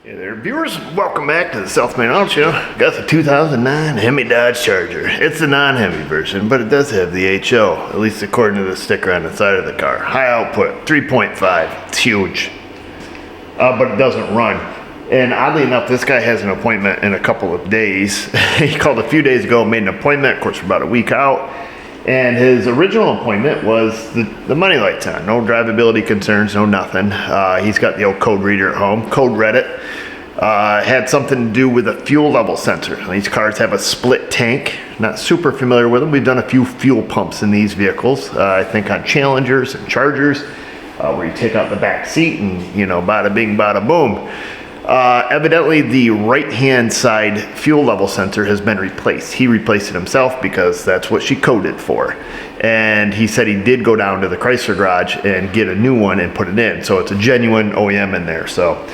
Hey there, viewers. Welcome back to the Self-Made Auto Show. Got the 2009 Hemi Dodge Charger. It's the non-Hemi version, but it does have the HO, at least according to the sticker on the side of the car. High output, 3.5. It's huge, but it doesn't run. And oddly enough, this guy has an appointment in a couple of days. He called a few days ago, made an appointment. Of course, we're about a week out. And his original appointment was the money lights on. No drivability concerns, no nothing. He's got the old code reader at home. Code read it. Had something to do with a fuel level sensor. These cars have a split tank. Not super familiar with them. We've done a few fuel pumps in these vehicles. I think on Challengers and Chargers, where you take out the back seat and, you know, bada bing, bada boom. Evidently the right-hand side fuel level sensor has been replaced. He replaced it himself because that's what she coded for. And he said he did go down to the Chrysler garage and get a new one and put it in. So it's a genuine OEM in there. So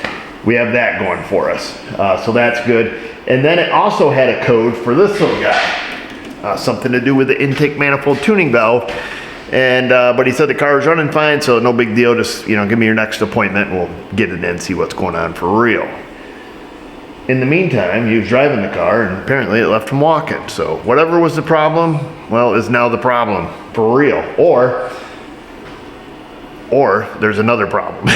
we have that going for us. So that's good. And then it also had a code for this little guy. Something to do with the intake manifold tuning valve. And but he said the car was running fine, so no big deal. Just, you know, give me your next appointment and we'll get it in, see what's going on for real. In the meantime, he was driving the car and apparently it left him walking. So whatever was the problem, well, is now the problem for real. Or there's another problem.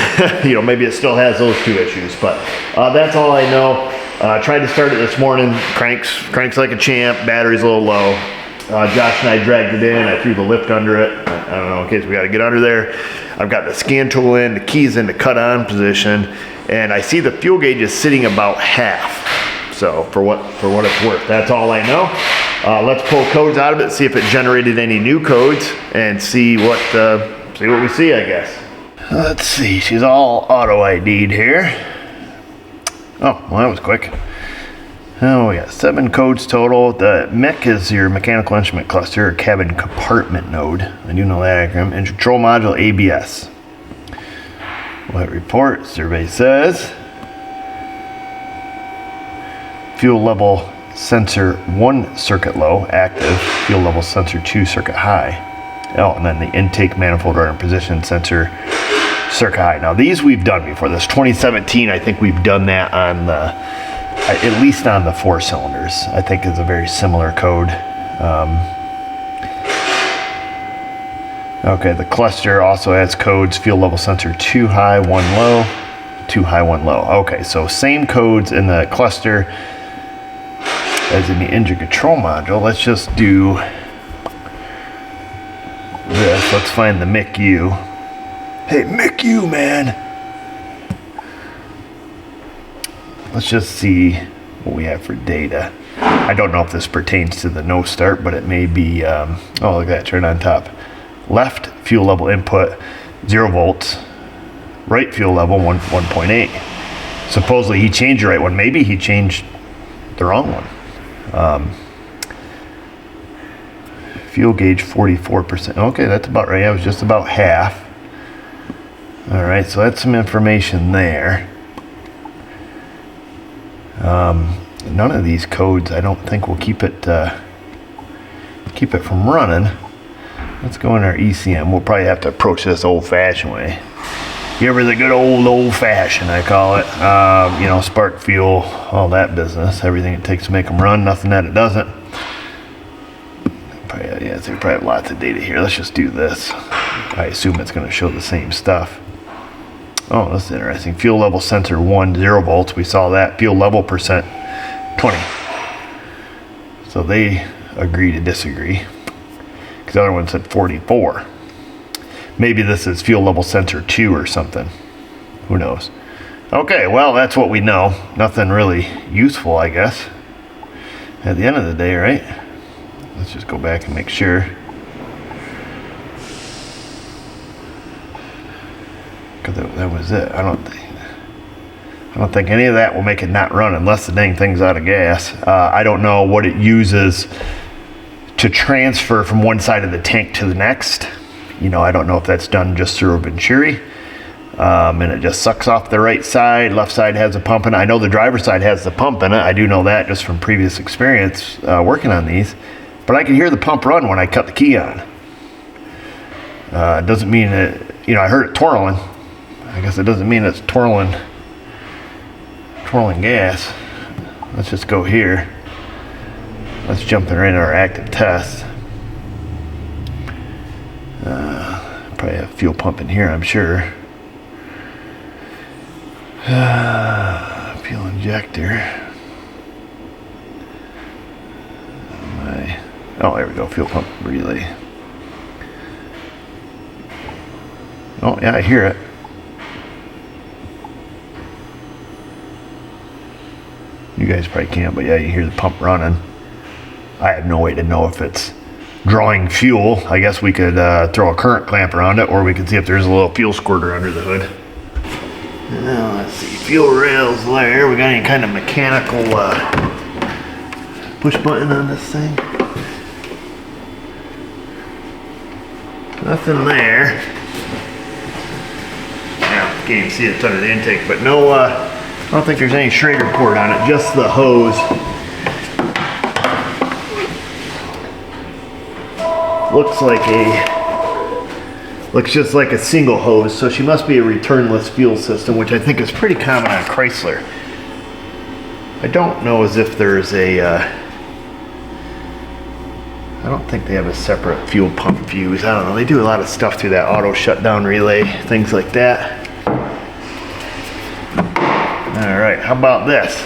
You know, maybe it still has those two issues, but that's all I know. Tried to start it this morning. Cranks like a champ. Battery's a little low. Josh and I dragged it in. I threw the lift under it. I don't know, in case we got to get under there. I've got the scan tool in, the keys in the cut on position, and I see the fuel gauge is sitting about half. So for what it's worth, that's all I know. Let's pull codes out of it, see if it generated any new codes, and see what we see, I guess. Let's see. She's all auto ID'd here. Oh, well, that was quick. Oh, we got 7 codes total. The MEC is your mechanical instrument cluster, or cabin compartment node. I do know that acronym. And control module ABS. What report? Survey says fuel level sensor 1 circuit low, active. Fuel level sensor 2 circuit high. Oh, and then the intake manifold runner position sensor circuit high. Now these we've done before. This 2017, I think we've done that on the at least on the 4 cylinders. I think is a very similar code. Okay, the cluster also has codes, fuel level sensor 2 high, 1 low, 2 high, 1 low. Okay, so same codes in the cluster as in the engine control module. Let's just do this. Let's find the MICU. Hey, MICU, man. Let's just see what we have for data. I don't know if this pertains to the no start, but it may be, oh, look at that, turn on top. Left fuel level input, 0 volts. Right fuel level, 1.8. Supposedly he changed the right one. Maybe he changed the wrong one. Fuel gauge, 44%. Okay, that's about right. I was just about half. All right, so that's some information there. None of these codes, I don't think, will keep it from running. Let's go in our ECM. We'll probably have to approach this old-fashioned way. Give her the good old-fashioned, I call it. You know, spark fuel, all that business. Everything it takes to make them run, nothing that it doesn't. Probably, yeah, so we probably have lots of data here. Let's just do this. I assume it's going to show the same stuff. Oh, that's interesting. Fuel level sensor 1, 0 volts. We saw that. Fuel level percent, 20. So they agree to disagree. Because the other one said 44. Maybe this is fuel level sensor 2 or something. Who knows? Okay, well, that's what we know. Nothing really useful, I guess. At the end of the day, right? Let's just go back and make sure. That was it. I don't think any of that will make it not run unless the dang thing's out of gas. I don't know what it uses to transfer from one side of the tank to the next. You know, I don't know if that's done just through a Venturi, and it just sucks off the right side. Left side has a pump in it. I know the driver's side has the pump in it. I do know that just from previous experience working on these. But I can hear the pump run when I cut the key on. It doesn't mean that, you know, I heard it twirling. I guess it doesn't mean it's twirling swirling gas. Let's just go here. Let's jump right into our active test. Probably have fuel pump in here, I'm sure. Fuel injector. Oh, there we go, fuel pump relay. Oh, yeah, I hear it. You guys probably can't, but yeah, you hear the pump running. I have no way to know if it's drawing fuel. I guess we could throw a current clamp around it, or we could see if there's a little fuel squirter under the hood. Now, let's see, fuel rails there. We got any kind of mechanical push button on this thing? Nothing there. Yeah, can't even see it under the intake, but no, I don't think there's any Schrader port on it, just the hose. Looks just like a single hose, so she must be a returnless fuel system, which I think is pretty common on Chrysler. I don't know as if there's a, I don't think they have a separate fuel pump fuse. I don't know, they do a lot of stuff through that auto shutdown relay, things like that. All right, how about this?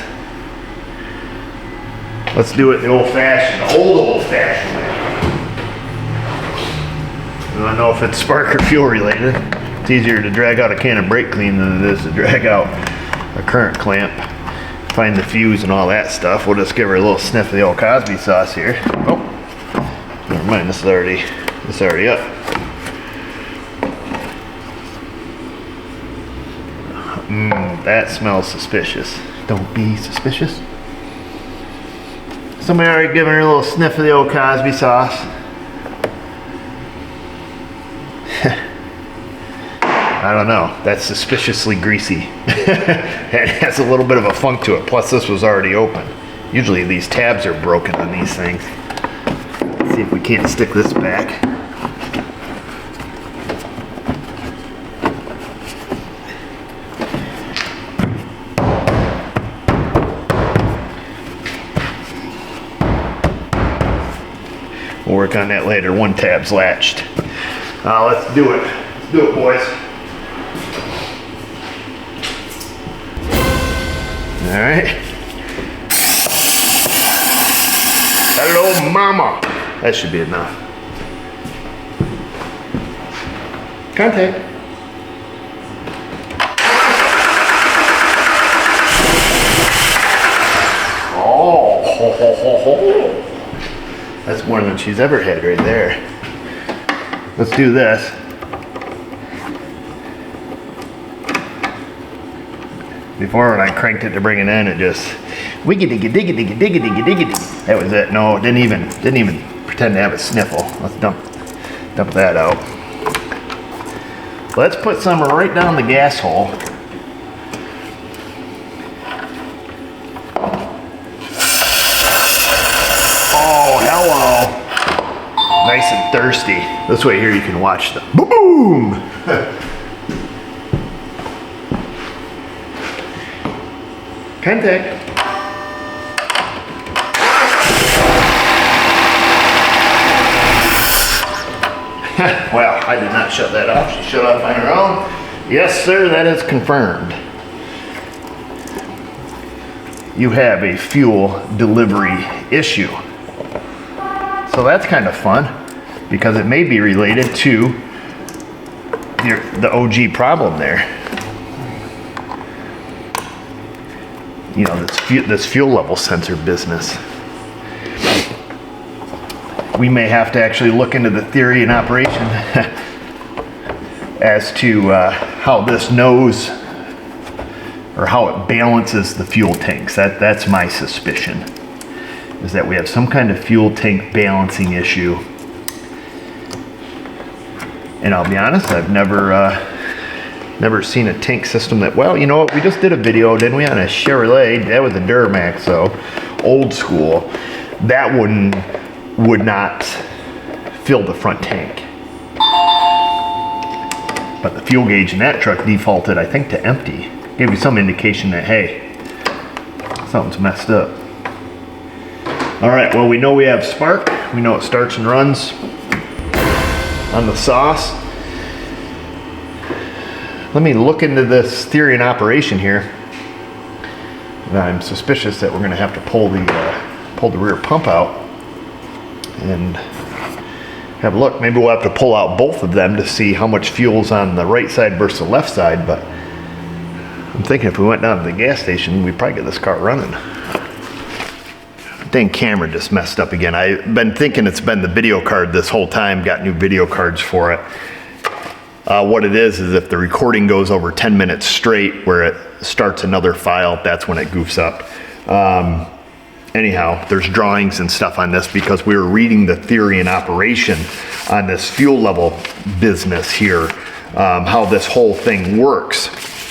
Let's do it the old-fashioned, the old-fashioned way. I don't know if it's spark or fuel related. It's easier to drag out a can of brake clean than it is to drag out a current clamp, find the fuse and all that stuff. We'll just give her a little sniff of the old Cosby sauce here. Oh, never mind, this is already up. That smells suspicious. Don't be suspicious. Somebody already given her a little sniff of the old Cosby sauce. I don't know, that's suspiciously greasy. It has a little bit of a funk to it, plus this was already open. Usually these tabs are broken on these things. Let's see if we can't stick this back. We'll work on that later. One tab's latched. Let's do it. Let's do it, boys. All right. Hello, mama. That should be enough. Contact. Oh, ho, ho, ho, ho. That's more than she's ever had right there. Let's do this. Before, when I cranked it to bring it in, it just wiggy diggy diggy diggy diggy diggy diggy. That was it. No, it didn't even pretend to have a sniffle. Let's dump that out. Let's put some right down the gas hole. Oh, hello. Nice and thirsty. This way here you can watch the boom. Contact. Well, I did not shut that off. She shut off on her own. Yes, sir, that is confirmed. You have a fuel delivery issue. So that's kind of fun because it may be related to the OG problem there. You know, this fuel level sensor business. We may have to actually look into the theory and operation as to how this knows or how it balances the fuel tanks. That's my suspicion, is that we have some kind of fuel tank balancing issue. And I'll be honest, I've never seen a tank system that, well, you know what, we just did a video, didn't we, on a Chevrolet, that was a Duramax, so old school. That would not fill the front tank. But the fuel gauge in that truck defaulted, I think, to empty. Gave you some indication that, hey, something's messed up. All right, well, we know we have spark. We know it starts and runs on the sauce. Let me look into this theory and operation here. And I'm suspicious that we're going to have to pull the rear pump out and have a look. Maybe we'll have to pull out both of them to see how much fuel's on the right side versus the left side, but I'm thinking if we went down to the gas station, we'd probably get this car running. Dang camera just messed up again. I've been thinking it's been the video card this whole time, got new video cards for it. What it is if the recording goes over 10 minutes straight where it starts another file, that's when it goofs up. Anyhow, there's drawings and stuff on this because we were reading the theory and operation on this fuel level business here, how this whole thing works.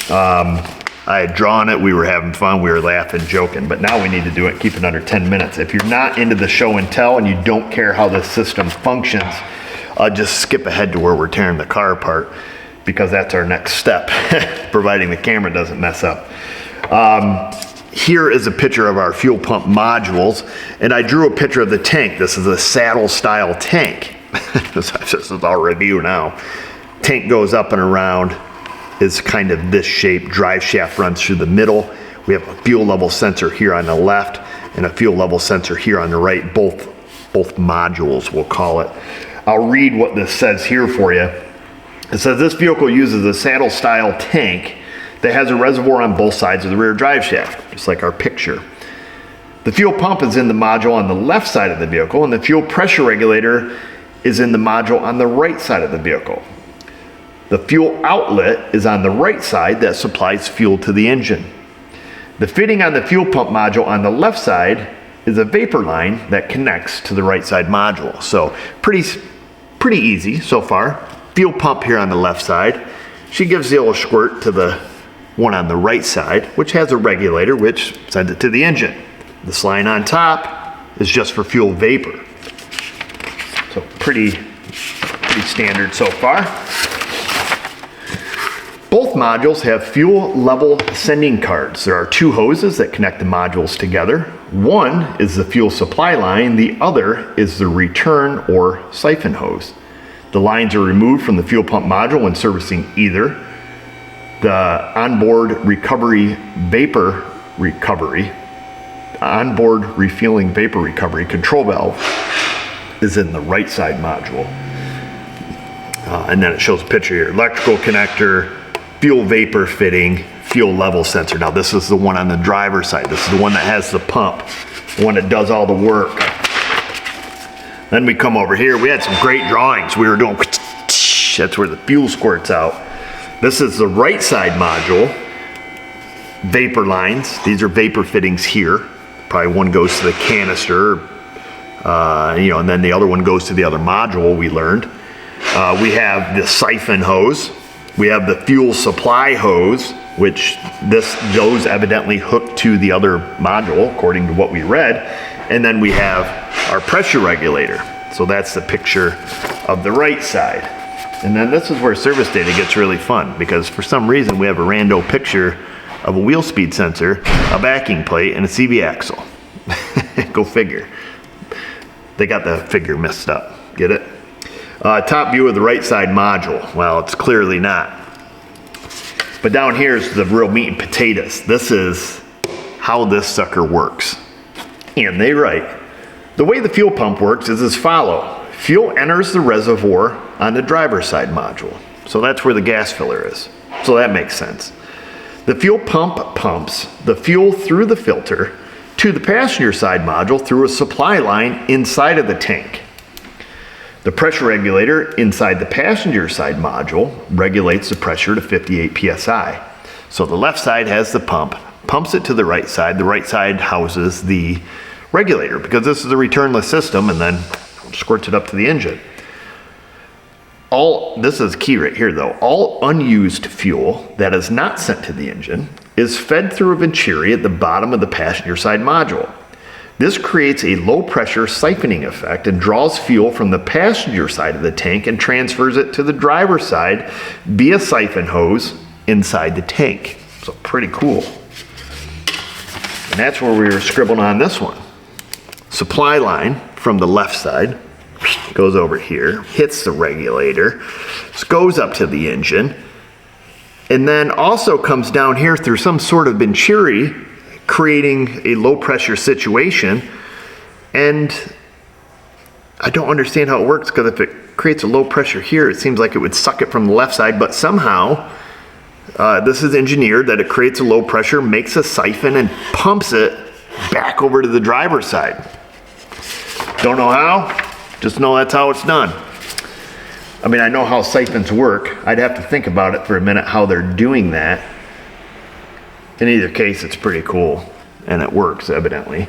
I had drawn it, we were having fun, we were laughing, joking, but now we need to do it, keep it under 10 minutes. If you're not into the show and tell and you don't care how this system functions, just skip ahead to where we're tearing the car apart because that's our next step, providing the camera doesn't mess up. Here is a picture of our fuel pump modules, and I drew a picture of the tank. This is a saddle style tank. This is all review now. Tank goes up and around, is kind of this shape. Drive shaft runs through the middle. We have a fuel level sensor here on the left and a fuel level sensor here on the right, both modules we'll call it. I'll read what this says here for you. It says this vehicle uses a saddle style tank that has a reservoir on both sides of the rear drive shaft, just like our picture. The fuel pump is in the module on the left side of the vehicle, and the fuel pressure regulator is in the module on the right side of the vehicle. The fuel outlet is on the right side that supplies fuel to the engine. The fitting on the fuel pump module on the left side is a vapor line that connects to the right side module. So pretty easy so far. Fuel pump here on the left side. She gives the little squirt to the one on the right side, which has a regulator which sends it to the engine. This line on top is just for fuel vapor. So pretty standard so far. Both modules have fuel level sending cards. There are two hoses that connect the modules together. One is the fuel supply line, the other is the return or siphon hose. The lines are removed from the fuel pump module when servicing either. The onboard onboard refueling vapor recovery control valve is in the right side module. And then it shows a picture here. Electrical connector, fuel vapor fitting, fuel level sensor. Now this is the one on the driver's side. This is the one that has the pump, the one that does all the work. Then we come over here. We had some great drawings. We were doing, that's where the fuel squirts out. This is the right side module. Vapor lines. These are vapor fittings here. Probably one goes to the canister, and then the other one goes to the other module, we learned. We have the siphon hose. We have the fuel supply hose, which those evidently hook to the other module, according to what we read. And then we have our pressure regulator. So that's the picture of the right side. And then this is where service data gets really fun, because for some reason we have a rando picture of a wheel speed sensor, a backing plate, and a CV axle. Go figure. They got the figure messed up. Get it? Top view of the right side module. Well, it's clearly not. But down here is the real meat and potatoes. This is how this sucker works. And they write, the way the fuel pump works is as follows. Fuel enters the reservoir on the driver's side module. So that's where the gas filler is. So that makes sense. The fuel pump pumps the fuel through the filter to the passenger side module through a supply line inside of the tank. The pressure regulator inside the passenger side module regulates the pressure to 58 psi. So the left side has the pump, pumps it to the right side houses the regulator, because this is a returnless system, and then squirts it up to the engine. This is key right here though, all unused fuel that is not sent to the engine is fed through a venturi at the bottom of the passenger side module. This creates a low pressure siphoning effect and draws fuel from the passenger side of the tank and transfers it to the driver's side via siphon hose inside the tank. So pretty cool. And that's where we were scribbling on this one. Supply line from the left side goes over here, hits the regulator, goes up to the engine, and then also comes down here through some sort of venturi, creating a low pressure situation. And I don't understand how it works, because if it creates a low pressure here, it seems like it would suck it from the left side, but somehow this is engineered that it creates a low pressure, makes a siphon, and pumps it back over to the driver's side. Don't know how, just know that's how it's done. I mean, I know how siphons work. I'd have to think about it for a minute how they're doing that. In either case, it's pretty cool, and it works, evidently.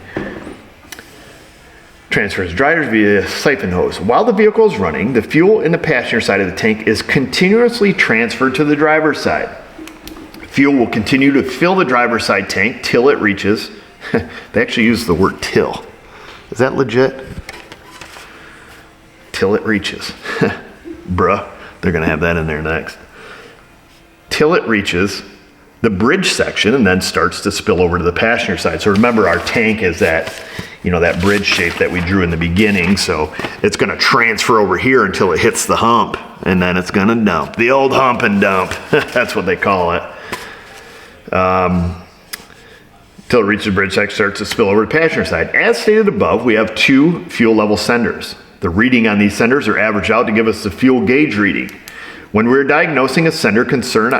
Transfers drivers via siphon hose. While the vehicle is running, the fuel in the passenger side of the tank is continuously transferred to the driver's side. Fuel will continue to fill the driver's side tank till it reaches, they actually use the word till. Is that legit? Till it reaches. Bruh, they're gonna have that in there next. Till it reaches the bridge section and then starts to spill over to the passenger side. So remember, our tank is that, you know, that bridge shape that we drew in the beginning. So it's gonna transfer over here until it hits the hump, and then it's gonna dump. The old hump and dump, that's what they call it. Till it reaches the bridge section, starts to spill over to the passenger side. As stated above, we have 2 fuel level senders. The reading on these senders are averaged out to give us the fuel gauge reading. When we're diagnosing a sender concern,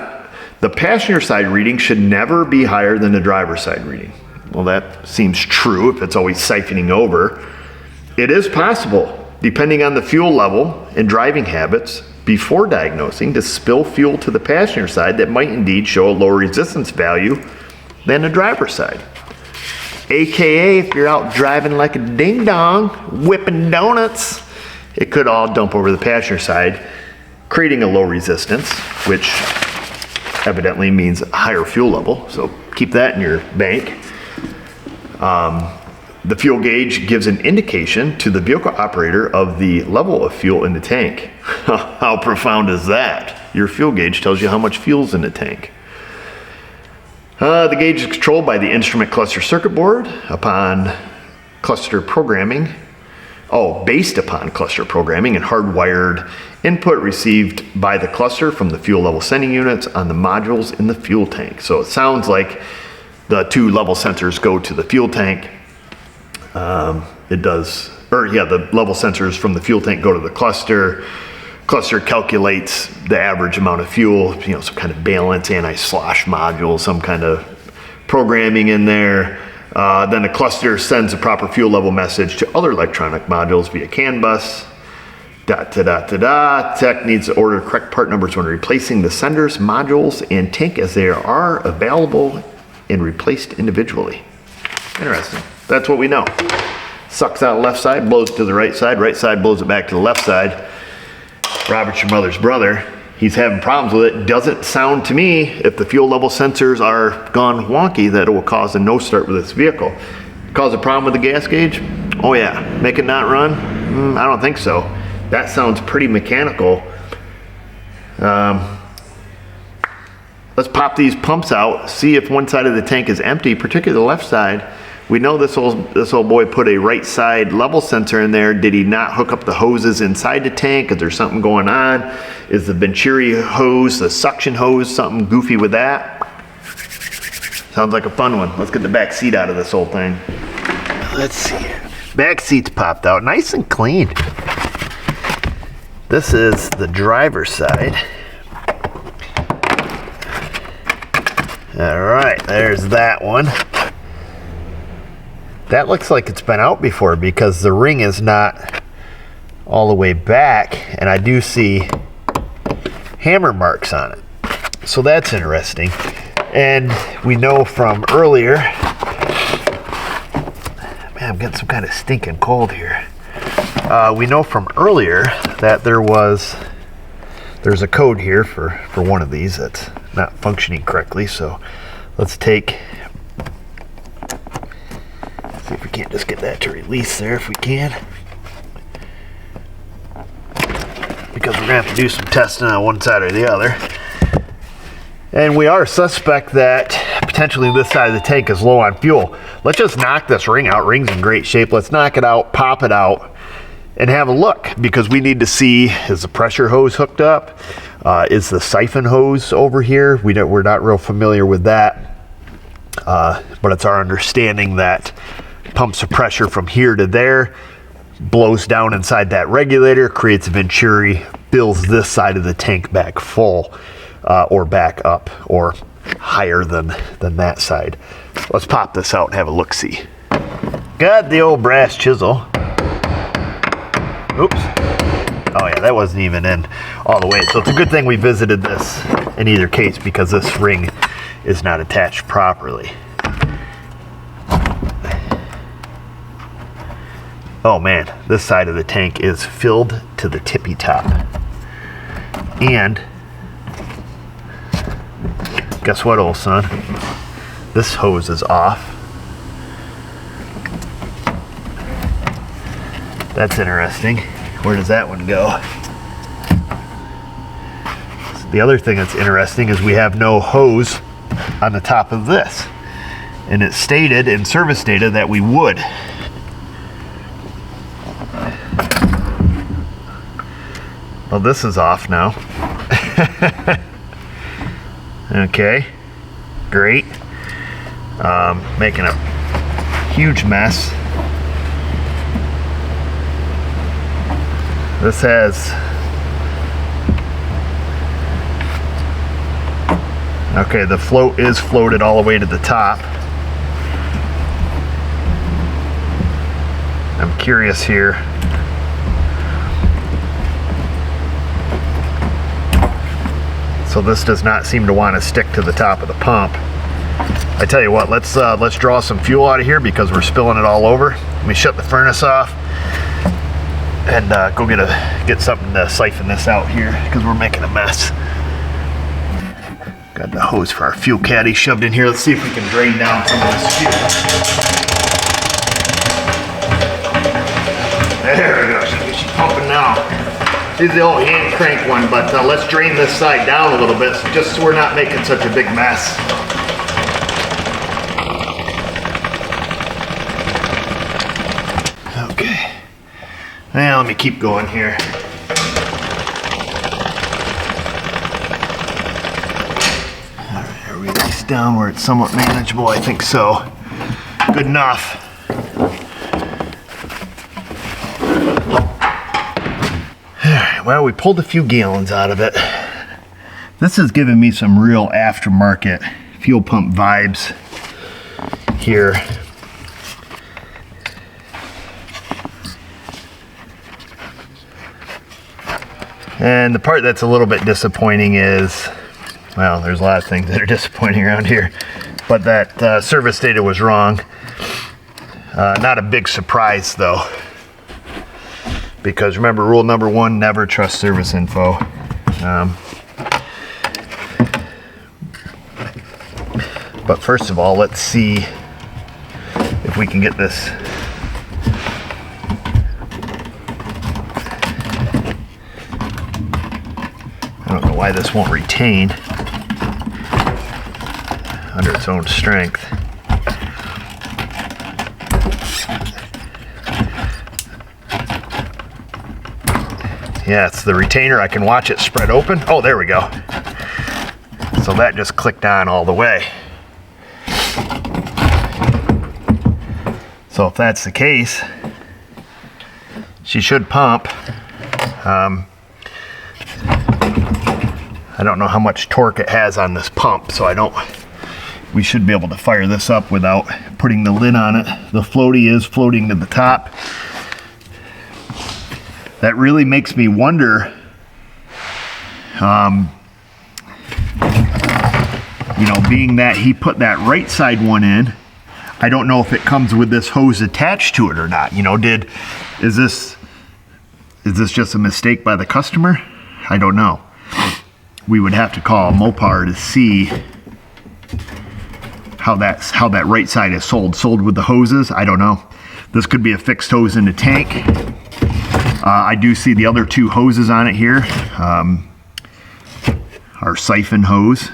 the passenger side reading should never be higher than the driver's side reading. Well, that seems true if it's always siphoning over. It is possible, depending on the fuel level and driving habits, before diagnosing, to spill fuel to the passenger side that might indeed show a lower resistance value than the driver's side. AKA, if you're out driving like a ding-dong, whipping donuts, it could all dump over the passenger side, creating a low resistance, which evidently means a higher fuel level, so keep that in your bank. The fuel gauge gives an indication to the vehicle operator of the level of fuel in the tank. How profound is that? Your fuel gauge tells you how much fuel's in the tank. The gauge is controlled by the instrument cluster circuit board upon cluster programming. Based upon cluster programming and hardwired input received by the cluster from the fuel level sending units on the modules in the fuel tank. So it sounds like the 2 level sensors go to the fuel tank. The level sensors from the fuel tank go to the cluster. Cluster calculates the average amount of fuel, you know, some kind of balance, anti-slosh module, some kind of programming in there. Then the cluster sends a proper fuel level message to other electronic modules via CAN bus. Tech needs to order correct part numbers when replacing the senders, modules, and tank as they are available and replaced individually. Interesting. That's what we know. Sucks out left side, blows to the right side blows it back to the left side. Robert's your mother's brother. He's having problems with it. Doesn't sound to me, if the fuel level sensors are gone wonky, that it will cause a no start with this vehicle. Cause a problem with the gas gauge? Oh yeah. Make it not run? I don't think so. That sounds pretty mechanical. Let's pop these pumps out, see if one side of the tank is empty, particularly the left side. We know this old boy put a right side level sensor in there. Did he not hook up the hoses inside the tank? Is there something going on? Is the Venturi hose, the suction hose, something goofy with that? Sounds like a fun one. Let's get the back seat out of this whole thing. Let's see. Back seat's popped out, nice and clean. This is the driver's side. All right, there's that one. That looks like it's been out before because the ring is not all the way back, and I do see hammer marks on it. So that's interesting. And we know from earlier, man, I'm getting some kind of stinking cold here. We know from earlier that there's a code here for one of these that's not functioning correctly. So let's see if we can't just get that to release there if we can. Because we're gonna have to do some testing on one side or the other. And we are suspect that potentially this side of the tank is low on fuel. Let's just knock this ring out. Ring's in great shape. Let's knock it out, pop it out, and have a look, because we need to see, is the pressure hose hooked up? Is the siphon hose over here? We're not real familiar with that, but it's our understanding that pumps of pressure from here to there, blows down inside that regulator, creates a venturi, fills this side of the tank back full, or back up, or higher than that side. Let's pop this out and have a look-see. Got the old brass chisel. Oops. Oh yeah, that wasn't even in all the way. So it's a good thing we visited this in either case, because this ring is not attached properly. Oh man, this side of the tank is filled to the tippy top. And guess what, old son? This hose is off. That's interesting. Where does that one go? The other thing that's interesting is we have no hose on the top of this. And it's stated in service data that we would. Well, this is off now. Okay, great. Making a huge mess. This has, okay, the float is floated all the way to the top. I'm curious here. So this does not seem to want to stick to the top of the pump. I tell you what, let's draw some fuel out of here, because we're spilling it all over. Let me shut the furnace off and go get something to siphon this out here, because we're making a mess. Got the hose for our fuel caddy shoved in here. Let's see if we can drain down some of this fuel. There we go. She's pumping now. She's the old hand crank one, but let's drain this side down a little bit, just so we're not making such a big mess. Okay. Now let me keep going here. All right, are we nice down where it's somewhat manageable? I think so. Good enough. Well, we pulled a few gallons out of it. This has given me some real aftermarket fuel pump vibes here. And the part that's a little bit disappointing is, well, there's a lot of things that are disappointing around here, but that service data was wrong. Not a big surprise though, because remember, rule number 1, never trust service info. But first of all, let's see if we can get this I don't know why this won't retain under its own strength. Yeah, it's the retainer. I can watch it spread open. Oh, there we go. So that just clicked on all the way. So if that's the case, she should pump. I don't know how much torque it has on this pump, so we should be able to fire this up without putting the lid on it. The floaty is floating to the top. That really makes me wonder, being that he put that right side one in, I don't know if it comes with this hose attached to it or not. Is this just a mistake by the customer? I don't know. We would have to call Mopar to see how that right side is sold with the hoses. I don't know. This could be a fixed hose in the tank. I do see the other 2 hoses on it here. Our siphon hose.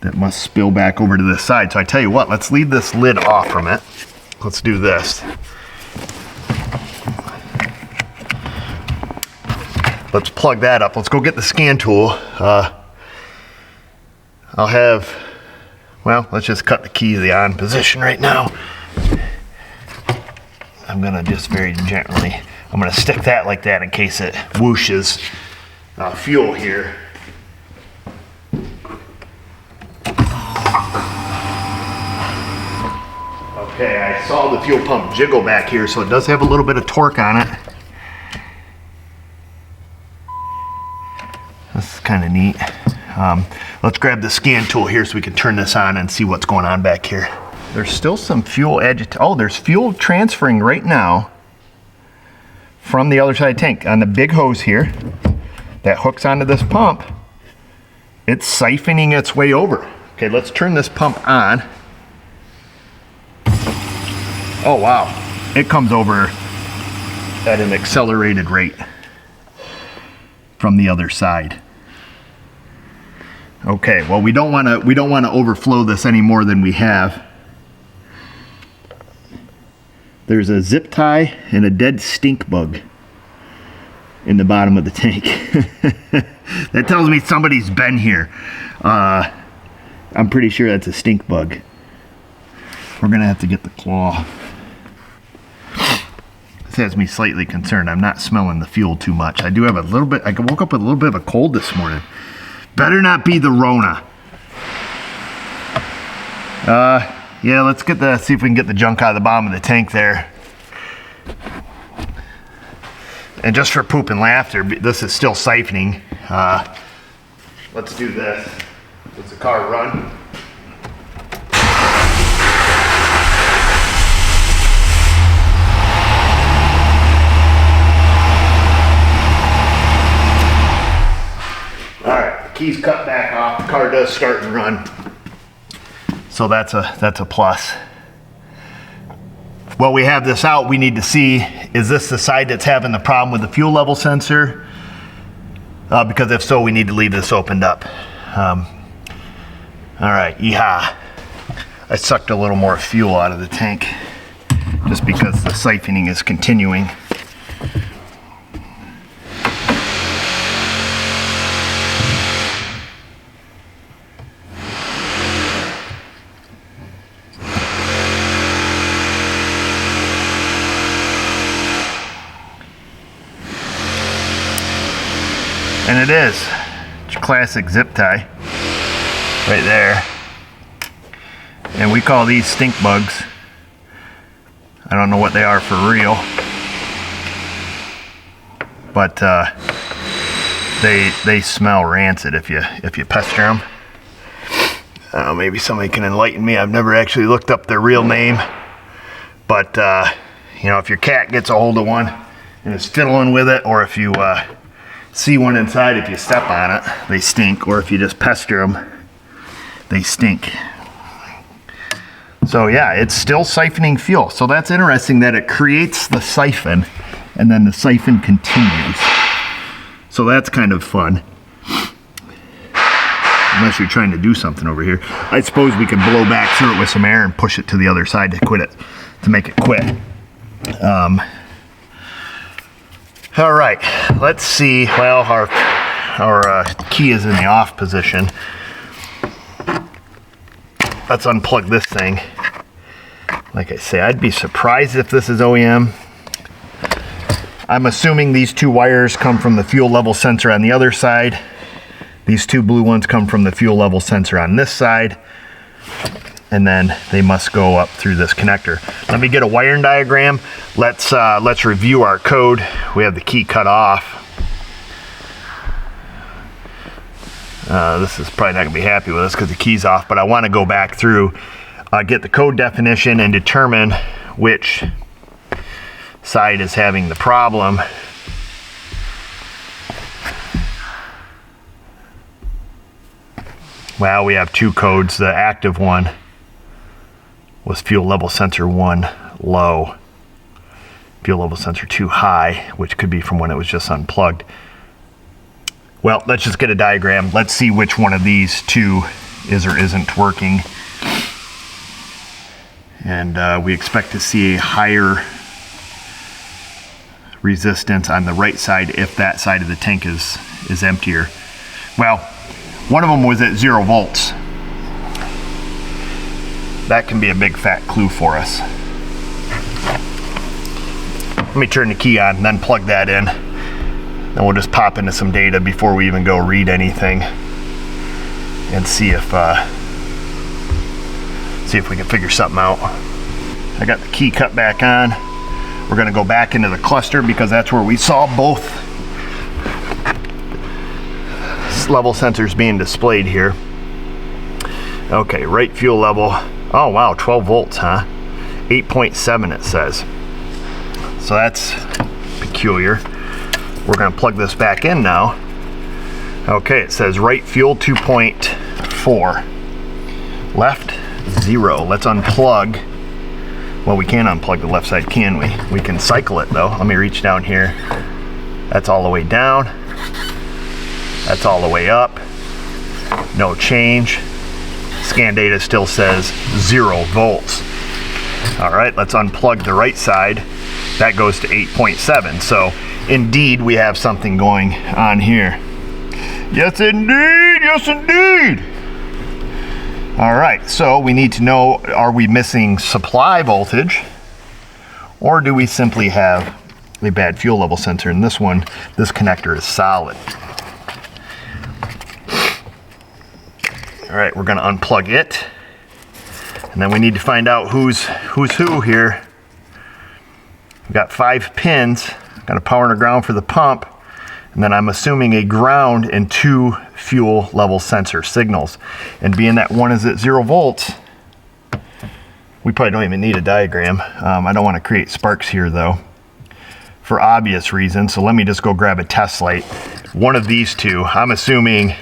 that must spill back over to this side. So I tell you what, let's leave this lid off from it. Let's do this. Let's plug that up. Let's go get the scan tool. Let's just cut the key to the on position right now. I'm gonna just very gently, I'm gonna stick that like that in case it whooshes fuel here. Okay, I saw the fuel pump jiggle back here, so it does have a little bit of torque on it. This is kind of neat. Let's grab the scan tool here so we can turn this on and see what's going on back here. There's still some fuel there's fuel transferring right now from the other side of the tank. On the big hose here that hooks onto this pump, it's siphoning its way over. Okay, let's turn this pump on. Oh wow, it comes over at an accelerated rate from the other side. Okay, well we don't want to overflow this any more than we have. There's a zip tie and a dead stink bug in the bottom of the tank. That tells me somebody's been here. I'm pretty sure that's a stink bug. We're gonna have to get the claw. This has me slightly concerned. I'm not smelling the fuel too much. I do have a little bit, I woke up with a little bit of a cold this morning. Better not be the Rona. Yeah, let's see if we can get the junk out of the bottom of the tank there. And just for poop and laughter, this is still siphoning. Let's do this. Does the car run? All right, the key's cut back off. The car does start and run. So that's a plus. Well, we have this out. We need to see, is this the side that's having the problem with the fuel level sensor? Because if so, we need to leave this opened up. All right, yeehaw. I sucked a little more fuel out of the tank just because the siphoning is continuing. And it is. It's a classic zip tie right there. And we call these stink bugs. I don't know what they are for real. But they smell rancid if you pester them. Maybe somebody can enlighten me. I've never actually looked up their real name. But you know, if your cat gets a hold of one and is fiddling with it, or if you see one inside, if you step on it, they stink, or if you just pester them, they stink. So yeah, it's still siphoning fuel. So that's interesting that it creates the siphon and then the siphon continues. So that's kind of fun. Unless you're trying to do something over here. I suppose we could blow back through it with some air and push it to the other side to make it quit. All right, let's see. Well, our key is in the off position. Let's unplug this thing. Like I say, I'd be surprised if this is OEM. I'm assuming these two wires come from the fuel level sensor on the other side. These two blue ones come from the fuel level sensor on this side. And then they must go up through this connector. Let me get a wiring diagram. Let's review our code. We have the key cut off. This is probably not gonna be happy with us because the key's off, but I wanna go back through, get the code definition and determine which side is having the problem. Well, we have two codes. The active one was fuel level sensor 1 low, fuel level sensor 2 high, which could be from when it was just unplugged. Well, let's just get a diagram. Let's see which one of these two is or isn't working. And we expect to see a higher resistance on the right side if that side of the tank is emptier. Well, one of them was at 0 volts. That can be a big fat clue for us. Let me turn the key on and then plug that in. Then we'll just pop into some data before we even go read anything and see if we can figure something out. I got the key cut back on. We're gonna go back into the cluster because that's where we saw both level sensors being displayed here. Okay, right fuel level. Oh wow, 12 volts, huh? 8.7 it says. So that's peculiar. We're gonna plug this back in now. Okay, it says right fuel 2.4. Left 0. Let's unplug. Well, we can't unplug the left side, can we? We can cycle it though. Let me reach down here. That's all the way down. That's all the way up. No change. Scan data still says 0 volts. All right, let's unplug the right side. That goes to 8.7. So indeed, we have something going on here. Yes, indeed. Yes, indeed. All right, so we need to know, are we missing supply voltage, or do we simply have a bad fuel level sensor? And this one, this connector is solid. All right, we're gonna unplug it. And then we need to find out who's who here. We've got 5 pins, got a power and a ground for the pump, and then I'm assuming a ground and 2 fuel level sensor signals. And being that one is at 0 volts, we probably don't even need a diagram. I don't want to create sparks here though, for obvious reasons. So let me just go grab a test light. One of these two, I'm assuming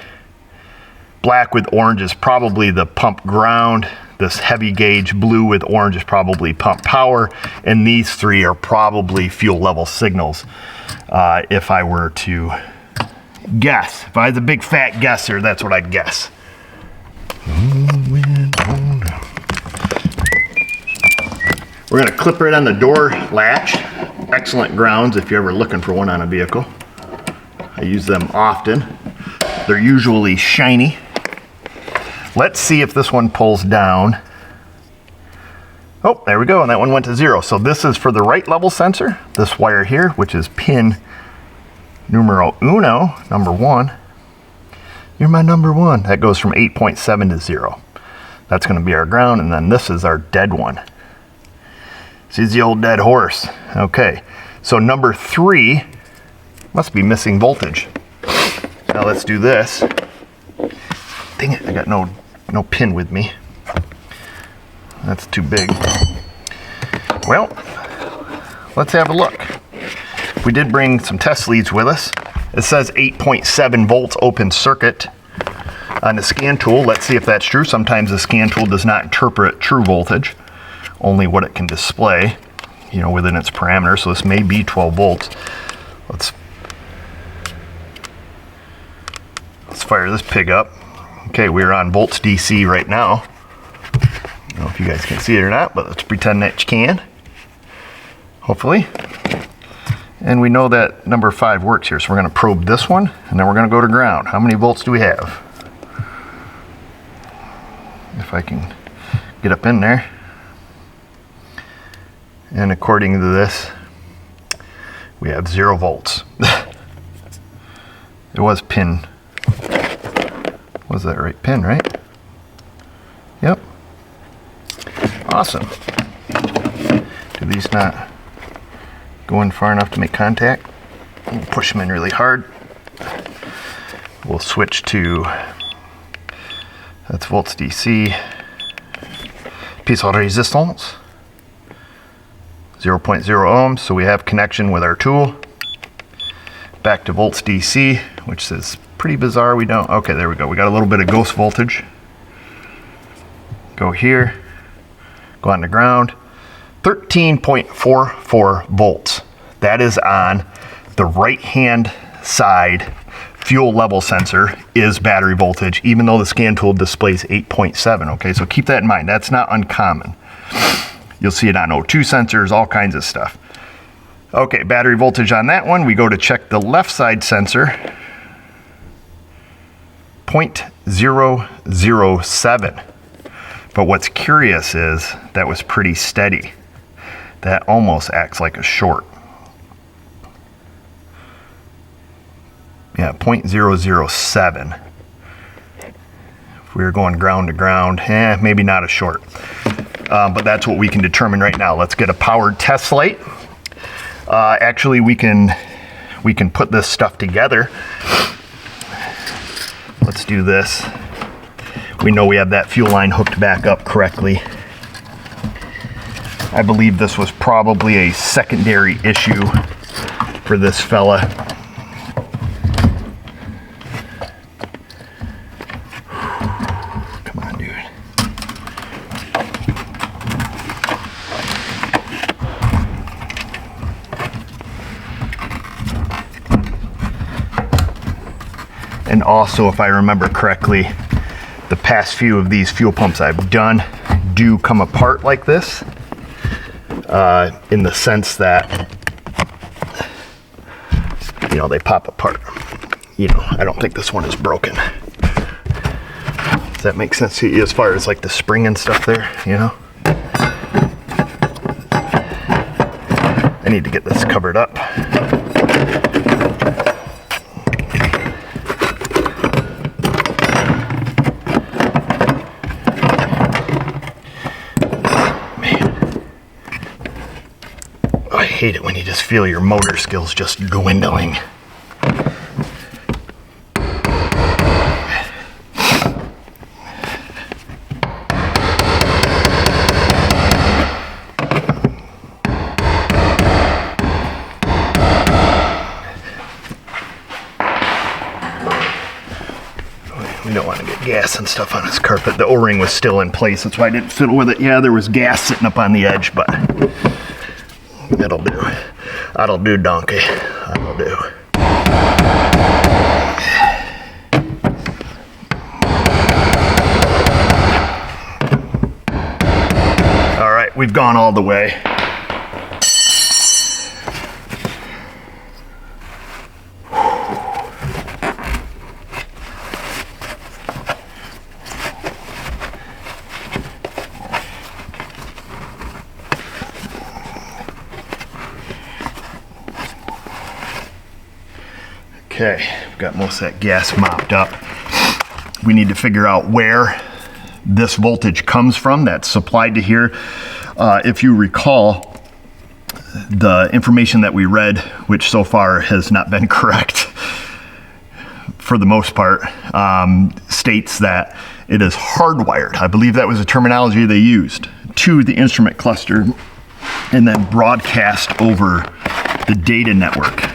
black with orange is probably the pump ground. This heavy gauge blue with orange is probably pump power, and these 3 are probably fuel level signals. If I were to guess, if I was a big fat guesser, that's what I'd guess. We're gonna clip right on the door latch. Excellent grounds if you're ever looking for one on a vehicle. I use them often. They're usually shiny. Let's see if this one pulls down. Oh, there we go, and that one went to 0. So this is for the right level sensor, this wire here, which is pin numero uno, number 1. You're my number 1. That goes from 8.7 to 0. That's gonna be our ground, and then this is our dead one. She's the old dead horse. Okay, so number 3 must be missing voltage. Now let's do this. Dang it, I got no pin with me. That's too big. Well, let's have a look. We did bring some test leads with us. It says 8.7 volts open circuit on the scan tool. Let's see if that's true. Sometimes the scan tool does not interpret true voltage, only what it can display, you know, within its parameters. So this may be 12 volts. Let's fire this pig up. Okay, we're on volts DC right now. I don't know if you guys can see it or not, but let's pretend that you can. Hopefully. And we know that number 5 works here, so we're going to probe this one, and then we're going to go to ground. How many volts do we have? If I can get up in there. And according to this, we have 0 volts. It was pin. Was that right pin, right? Yep. Awesome. Do these not go in far enough to make contact? We'll push them in really hard. We'll switch to, that's volts DC. Piece of resistance. 0.0 ohms, so we have connection with our tool. Back to volts DC, which is pretty bizarre. We don't, okay, there we go. We got a little bit of ghost voltage. Go here, go on the ground. 13.44 volts. That is on the right-hand side fuel level sensor is battery voltage, even though the scan tool displays 8.7. Okay, so keep that in mind. That's not uncommon. You'll see it on O2 sensors, all kinds of stuff. Okay, battery voltage on that one. We go to check the left side sensor. 0.007. But what's curious is that was pretty steady. That almost acts like a short. Yeah, 0.007. If we were going ground to ground, maybe not a short. But that's what we can determine right now. Let's get a powered test light. Actually, we can put this stuff together. Let's do this. We know we have that fuel line hooked back up correctly. I believe this was probably a secondary issue for this fella. Come on, dude. And also, if I remember correctly, the past few of these fuel pumps I've done do come apart like this, in the sense that, you know, they pop apart. You know, I don't think this one is broken. Does that make sense to you as far as like the spring and stuff there, you know? I need to get this covered up. I hate it when you just feel your motor skills just dwindling. We don't want to get gas and stuff on this carpet. The O-ring was still in place. That's why I didn't fiddle with it. Yeah, there was gas sitting up on the edge, but it'll do. That'll do, donkey. That'll do. All right, we've gone all the way. Okay, we've got most of that gas mopped up. We need to figure out where this voltage comes from that's supplied to here. If you recall, the information that we read, which so far has not been correct for the most part, states that it is hardwired. I believe that was the terminology they used, to the instrument cluster and then broadcast over the data network.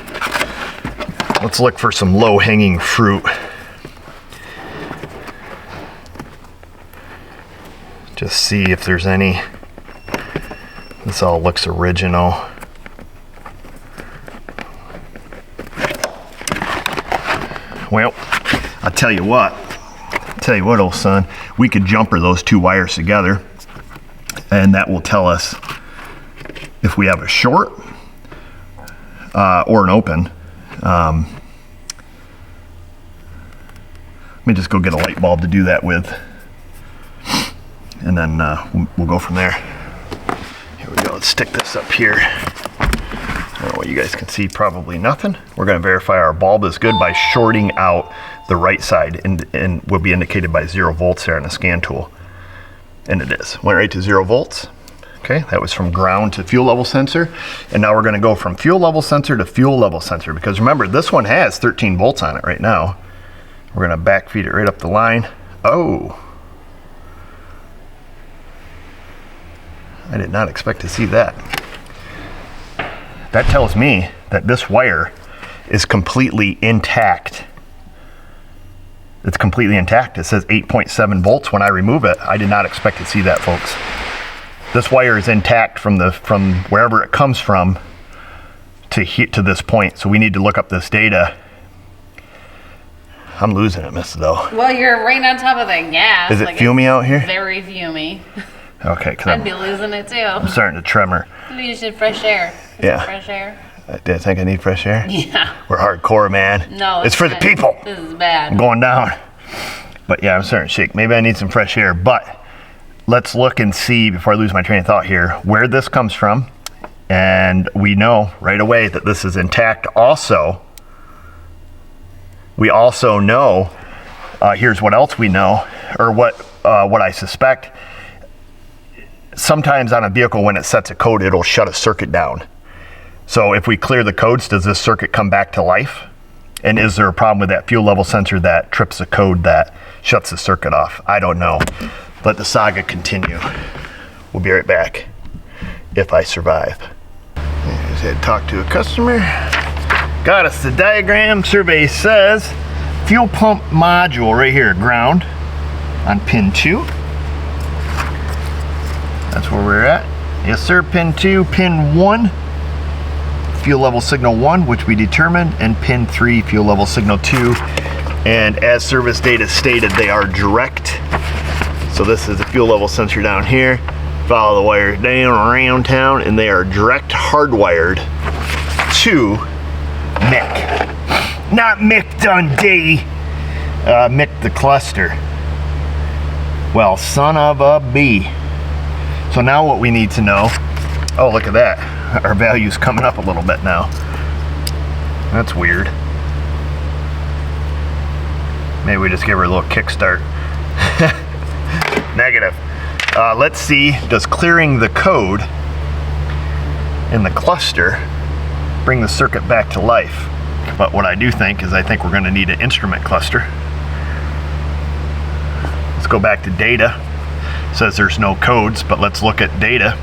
Let's look for some low-hanging fruit. Just see if there's any. This all looks original. Well, I'll tell you what, old son, we could jumper those two wires together, and that will tell us if we have a short or an open. Let me just go get a light bulb to do that with, and then we'll go from there. Here we go. Let's stick this up here. I don't know what you guys can see, probably nothing. We're going to verify our bulb is good by shorting out the right side, and will be indicated by 0 volts there on the scan tool. And it is. Went right to 0 volts. Okay, that was from ground to fuel level sensor. And now we're going to go from fuel level sensor to fuel level sensor, because remember, this one has 13 volts on it right now. We're going to backfeed it right up the line. Oh, I did not expect to see that. That tells me that this wire is completely intact. It's completely intact. It says 8.7 volts when I remove it. I did not expect to see that, folks. This wire is intact from wherever it comes from to this point. So we need to look up this data I'm losing it, Miss though. Well, you're right on top of the gas. Is it fumey out here? Very fumey. Okay, because I'd be losing it too. I'm starting to tremor. Maybe you should fresh air. Yeah. Fresh air. Do you think I need fresh air? Yeah. We're hardcore, man. No, it's for the people. This is bad. I'm going down. But yeah, I'm starting to shake. Maybe I need some fresh air. But let's look and see, before I lose my train of thought here, where this comes from. And we know right away that this is intact. Also, we also know, here's what else we know, or what I suspect. Sometimes on a vehicle, when it sets a code, it'll shut a circuit down. So if we clear the codes, does this circuit come back to life? And is there a problem with that fuel level sensor that trips a code that shuts the circuit off? I don't know. Let the saga continue. We'll be right back, if I survive. I just had to talk to a customer. Got us the diagram. Survey says fuel pump module right here, ground on pin 2. That's where we're at. Yes, sir. Pin 2, pin 1, fuel level signal 1, which we determined, and pin 3, fuel level signal 2. And as service data stated, they are direct. So this is the fuel level sensor down here. Follow the wires down around town, and they are direct hardwired to Mick. Not Mick Dundee. Mick the cluster. Well, son of a bee. So now what we need to know, oh, look at that. Our value's coming up a little bit now. That's weird. Maybe we just give her a little kickstart. Negative. Let's see, does clearing the code in the cluster bring the circuit back to life? But what I do think is I think we're going to need an instrument cluster. Let's go back to data. It says there's no codes, but let's look at data,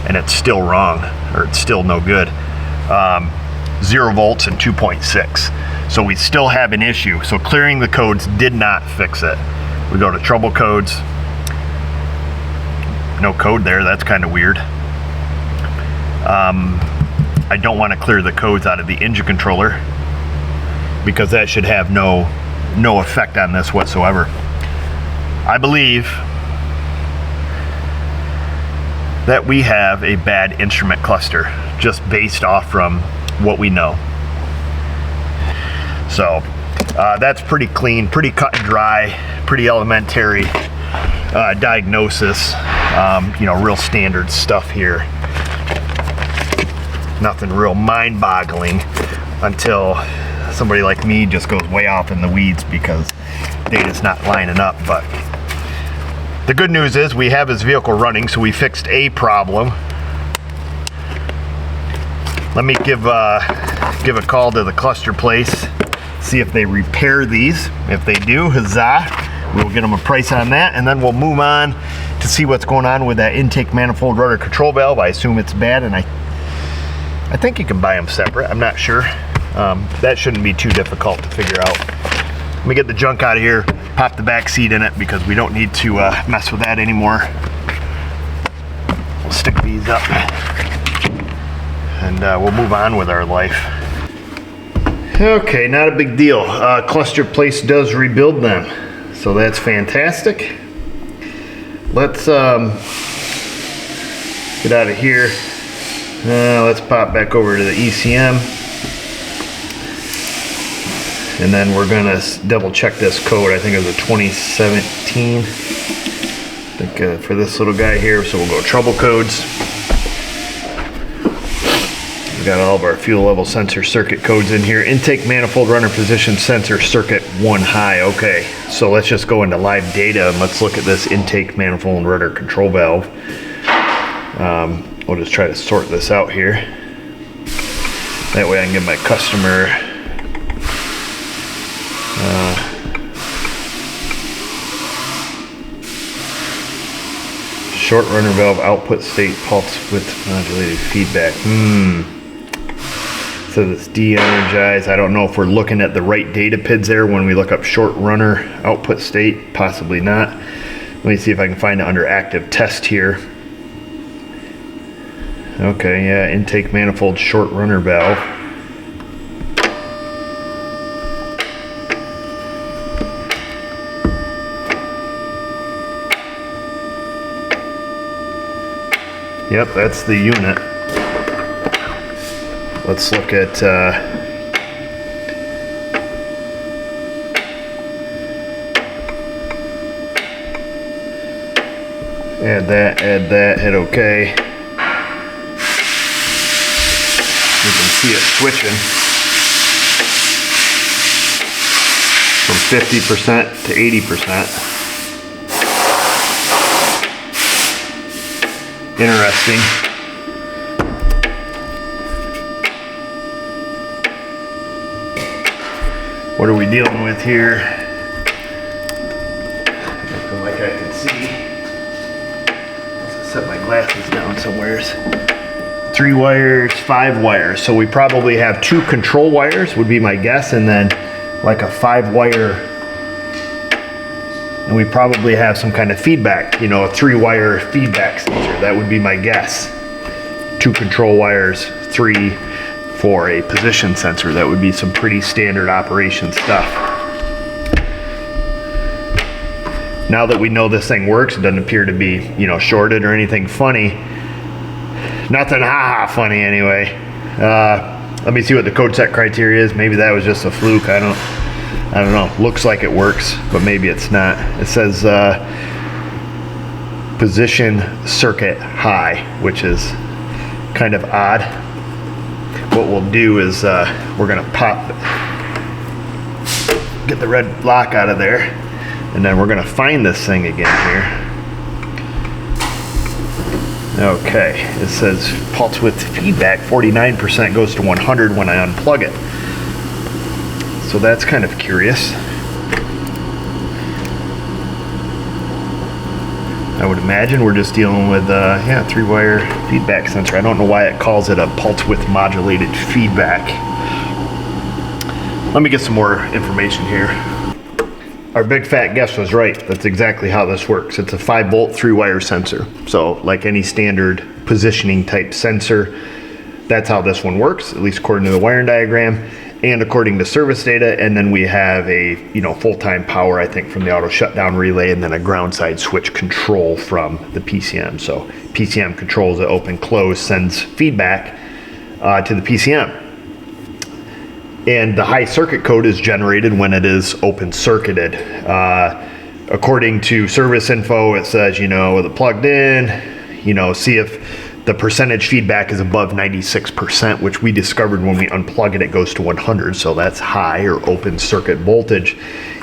and it's still wrong, or it's still no good. 0 volts and 2.6. So we still have an issue. So clearing the codes did not fix it. We go to trouble codes. No code there, that's kind of weird. I don't want to clear the codes out of the engine controller because that should have no effect on this whatsoever. I believe that we have a bad instrument cluster just based off from what we know. So that's pretty clean, pretty cut and dry, pretty elementary diagnosis. Real standard stuff here. Nothing real mind-boggling until somebody like me just goes way off in the weeds because data's not lining up. But the good news is we have his vehicle running, so we fixed a problem. Let me give a call to the cluster place, see if they repair these. If they do, huzzah, we'll get them a price on that, and then we'll move on to see what's going on with that intake manifold rudder control valve. I assume it's bad, and I think you can buy them separate. I'm not sure. That shouldn't be too difficult to figure out. Let me get the junk out of here, pop the back seat in it because we don't need to mess with that anymore. We'll stick these up and we'll move on with our life. Okay, not a big deal. Cluster place does rebuild them, so that's fantastic. Let's get out of here. Let's pop back over to the ECM, and then we're gonna double check this code. I think it was a 2017. I think for this little guy here, so we'll go trouble codes. We got all of our fuel level sensor circuit codes in here. Intake manifold runner position sensor circuit 1 high. Okay, so let's just go into live data and let's look at this intake manifold and rudder control valve. We'll just try to sort this out here. That way I can give my customer short runner valve output state pulse width modulated feedback. So it's de-energized. I don't know if we're looking at the right data PIDs there when we look up short runner output state. Possibly not. Let me see if I can find it under active test here. Okay, yeah, intake manifold short runner valve. Yep, that's the unit. Let's look at add that, hit OK. You can see it switching from 50% to 80%. Interesting. What are we dealing with here? I feel like I can see. Let's set my glasses down somewheres. 3 wires, 5 wires. So we probably have 2 control wires would be my guess, and then like a 5 wire, and we probably have some kind of feedback, you know, a 3 wire feedback sensor. That would be my guess. 2 control wires, 3 for a position sensor. That would be some pretty standard operation stuff. Now that we know this thing works, it doesn't appear to be, you know, shorted or anything funny. Nothing ha-ha funny anyway. Let me see what the code set criteria is. Maybe that was just a fluke. I don't know. Looks like it works, but maybe it's not. It says position circuit high, which is kind of odd. What we'll do is we're gonna get the red lock out of there, and then we're gonna find this thing again here. Okay, it says pulse width feedback 49% goes to 100 when I unplug it. So that's kind of curious. I would imagine we're just dealing with 3-wire feedback sensor. I don't know why it calls it a pulse width modulated feedback. Let me get some more information here. Our big fat guess was right. That's exactly how this works. It's a 5-volt 3-wire sensor. So like any standard positioning type sensor, that's how this one works, at least according to the wiring diagram and according to service data. And then we have a, you know, full-time power, I think, from the auto shutdown relay, and then a ground side switch control from the PCM. So PCM controls the open close, sends feedback to the PCM. And the high circuit code is generated when it is open circuited. According to service info, it says, you know, with it plugged in, you know, see if the percentage feedback is above 96%, which we discovered when we unplug it, it goes to 100. So that's high or open circuit voltage.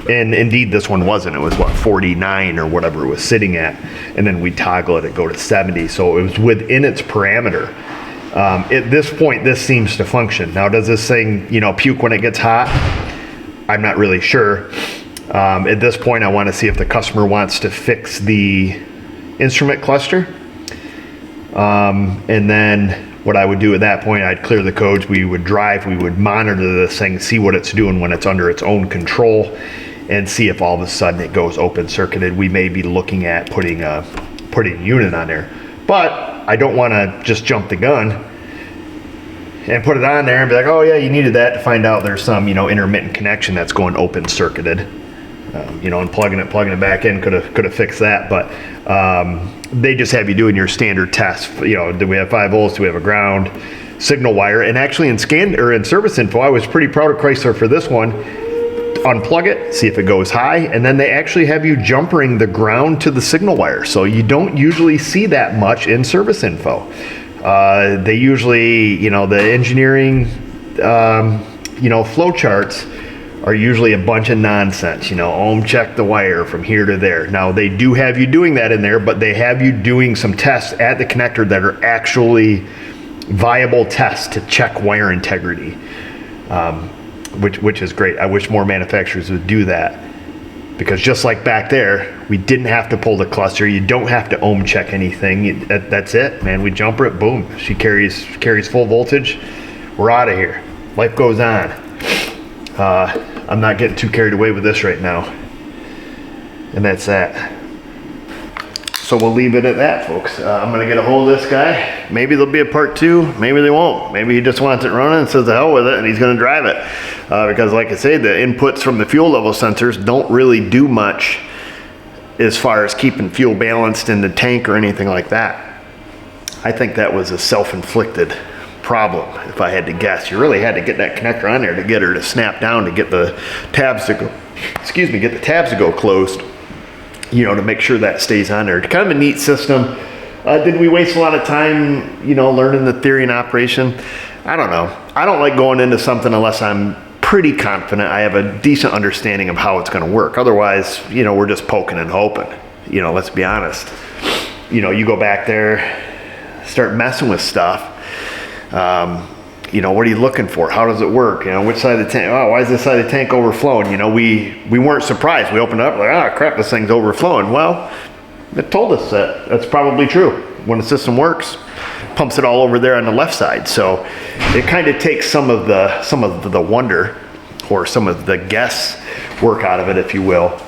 And indeed, this one wasn't. It was what, 49 or whatever it was sitting at. And then we toggle it, go to 70. So it was within its parameter. At this point, this seems to function. Now, does this thing, you know, puke when it gets hot? I'm not really sure. At this point, I want to see if the customer wants to fix the instrument cluster. And then what I would do at that point, I'd clear the codes. We would drive, we would monitor this thing, see what it's doing when it's under its own control, and see if all of a sudden it goes open circuited. We may be looking at putting a unit on there. But I don't want to just jump the gun and put it on there and be like, oh yeah, you needed that, to find out there's some, you know, intermittent connection that's going open circuited. You know, and plugging it back in could have fixed that. But they just have you doing your standard tests. You know, do we have 5 volts? Do we have a ground signal wire? And actually in service info, I was pretty proud of Chrysler for this one. Unplug it, see if it goes high, and then they actually have you jumpering the ground to the signal wire. So you don't usually see that much in service info. They usually, you know, the engineering, you know, flow charts are usually a bunch of nonsense. You know, ohm check the wire from here to there. Now they do have you doing that in there, but they have you doing some tests at the connector that are actually viable tests to check wire integrity. Which is great. I wish more manufacturers would do that, because just like back there, we didn't have to pull the cluster. You don't have to ohm check anything. That's it, man. We jumper it, boom. She carries full voltage. We're out of here. Life goes on. I'm not getting too carried away with this right now. And that's that. So we'll leave it at that, folks. I'm gonna get a hold of this guy. Maybe there'll be a part 2, maybe they won't. Maybe he just wants it running and says the hell with it, and he's gonna drive it. Because like I say, the inputs from the fuel level sensors don't really do much as far as keeping fuel balanced in the tank or anything like that. I think that was a self-inflicted problem, if I had to guess. You really had to get that connector on there to get her to snap down, to get the tabs to go, get the tabs to go closed, you know, to make sure that stays on there. Kind of a neat system. Did we waste a lot of time, you know, learning the theory and operation? I don't know. I don't like going into something unless I'm pretty confident I have a decent understanding of how it's going to work. Otherwise, you know, we're just poking and hoping. You know, let's be honest. You know, you go back there, start messing with stuff. You know, what are you looking for? How does it work? You know, which side of the tank? Oh, why is this side of the tank overflowing? You know, we weren't surprised. We opened it up like, ah, crap, this thing's overflowing. Well, it told us that that's probably true. When the system works, pumps it all over there on the left side. So it kind of takes some of the wonder, or some of the guess work out of it, if you will,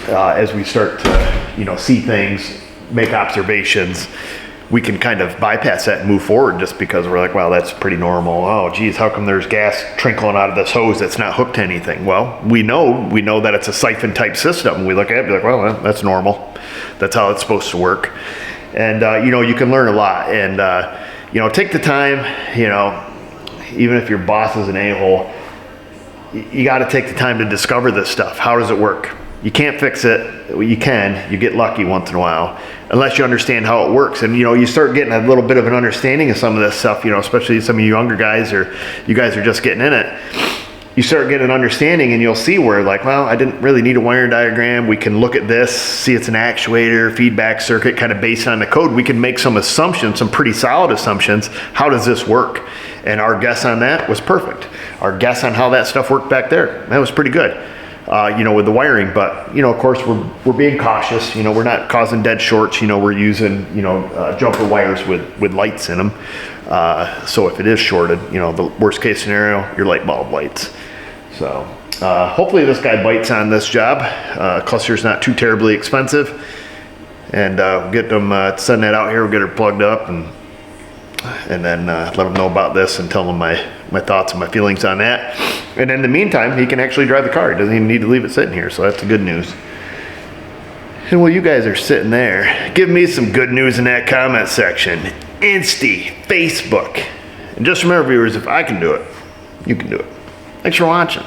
as we start to, you know, see things, make observations. We can kind of bypass that and move forward just because we're like, well, that's pretty normal. Oh, geez, how come there's gas trickling out of this hose that's not hooked to anything? Well, we know that it's a siphon type system. We look at it and be like, well, that's normal. That's how it's supposed to work. And, you know, you can learn a lot. And, you know, take the time, you know, even if your boss is an a-hole, you got to take the time to discover this stuff. How does it work? You can't fix it. You can. You get lucky once in a while, unless you understand how it works. And, you know, you start getting a little bit of an understanding of some of this stuff, you know, especially some of you younger guys, or you guys are just getting in it. You start getting an understanding, and you'll see where, like, well, I didn't really need a wiring diagram. We can look at this, see it's an actuator, feedback circuit, kind of based on the code. We can make some assumptions, some pretty solid assumptions. How does this work? And our guess on that was perfect. Our guess on how that stuff worked back there, that was pretty good. You know, with the wiring, but, you know, of course we're being cautious. You know, we're not causing dead shorts. You know, we're using, you know, jumper wires with lights in them. So if it is shorted, you know, the worst case scenario, your light bulb lights. So hopefully this guy bites on this job. Cluster's not too terribly expensive, and we'll get them, send that out here. We'll get her plugged up, and then let them know about this and tell them my thoughts and my feelings on that. And in the meantime, he can actually drive the car. He doesn't even need to leave it sitting here, so that's the good news. And while you guys are sitting there, give me some good news in that comment section. Insty, Facebook. And just remember, viewers, if I can do it, you can do it. Thanks for watching.